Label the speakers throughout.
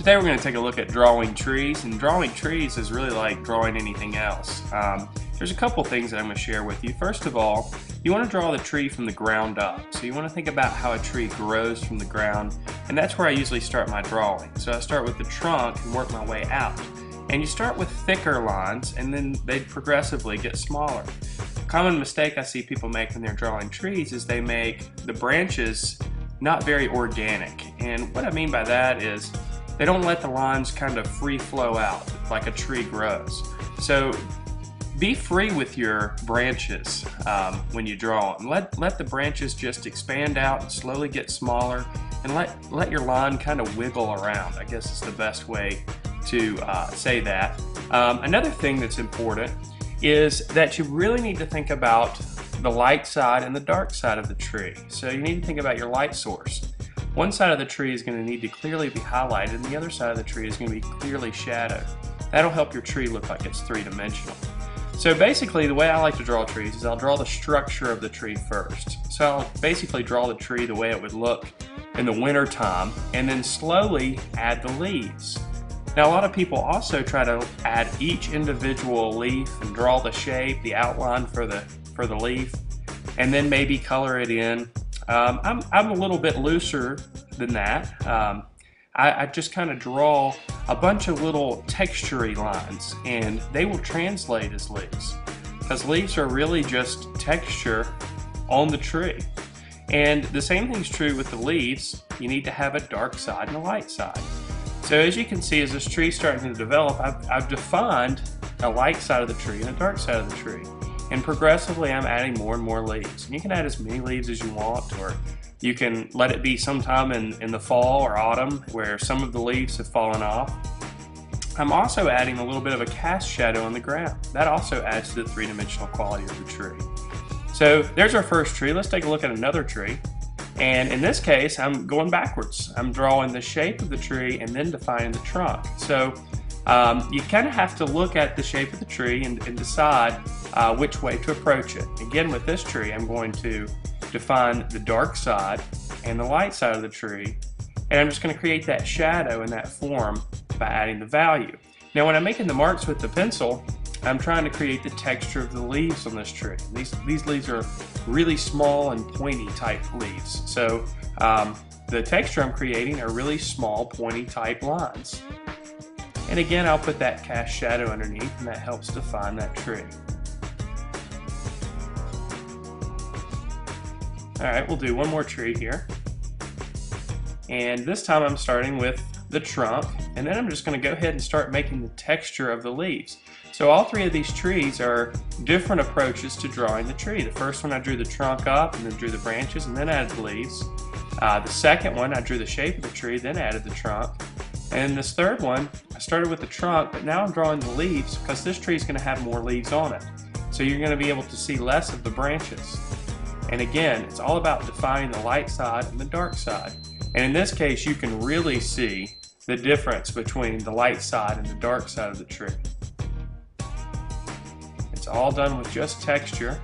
Speaker 1: Today we're going to take a look at drawing trees, and drawing trees is really like drawing anything else. There's a couple things that I'm going to share with you. First of all, you want to draw the tree from the ground up. So you want to think about how a tree grows from the ground, and that's where I usually start my drawing. So I start with the trunk and work my way out. And you start with thicker lines, and then they progressively get smaller. A common mistake I see people make when they're drawing trees is they make the branches not very organic. And what I mean by that is they don't let the lines kind of free flow out like a tree grows. So be free with your branches when you draw them. Let the branches just expand out and slowly get smaller, and let your line kind of wiggle around. I guess is the best way to say that. Another thing that's important is that you really need to think about the light side and the dark side of the tree. So you need to think about your light source. One side of the tree is going to need to clearly be highlighted, and the other side of the tree is going to be clearly shadowed. That'll help your tree look like it's three-dimensional. So basically the way I like to draw trees is I'll draw the structure of the tree first. So I'll basically draw the tree the way it would look in the winter time, and then slowly add the leaves. Now a lot of people also try to add each individual leaf and draw the shape, the outline for the leaf, and then maybe color it in. I'm a little bit looser than that. I just kind of draw a bunch of little textury lines, and they will translate as leaves, because leaves are really just texture on the tree. And the same thing's true with the leaves. You need to have a dark side and a light side. So as you can see, as this tree is starting to develop, I've defined a light side of the tree and a dark side of the tree. And progressively I'm adding more and more leaves. And you can add as many leaves as you want, or you can let it be sometime in the fall or autumn where some of the leaves have fallen off. I'm also adding a little bit of a cast shadow on the ground. That also adds to the three-dimensional quality of the tree. So there's our first tree. Let's take a look at another tree. And in this case, I'm going backwards. I'm drawing the shape of the tree and then defining the trunk. So you kind of have to look at the shape of the tree and decide which way to approach it. Again, with this tree, I'm going to define the dark side and the light side of the tree, and I'm just going to create that shadow in that form by adding the value. Now when I'm making the marks with the pencil, I'm trying to create the texture of the leaves on this tree. These leaves are really small and pointy type leaves. So the texture I'm creating are really small pointy type lines. And again, I'll put that cast shadow underneath, and that helps define that tree. Alright, we'll do one more tree here. And this time I'm starting with the trunk, and then I'm just going to go ahead and start making the texture of the leaves. So all three of these trees are different approaches to drawing the tree. The first one I drew the trunk up and then drew the branches and then added the leaves. The second one I drew the shape of the tree, then added the trunk. And this third one, I started with the trunk, but now I'm drawing the leaves because this tree is going to have more leaves on it. So you're going to be able to see less of the branches. And again, it's all about defining the light side and the dark side. And in this case, you can really see the difference between the light side and the dark side of the tree. It's all done with just texture,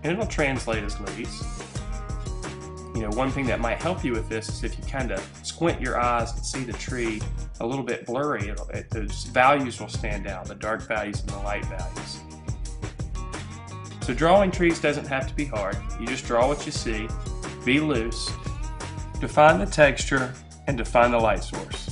Speaker 1: and it'll translate as leaves. You know, one thing that might help you with this is if you kind of squint your eyes and see the tree a little bit blurry, those values will stand out, the dark values and the light values. So drawing trees doesn't have to be hard. You just draw what you see, be loose, define the texture, and define the light source.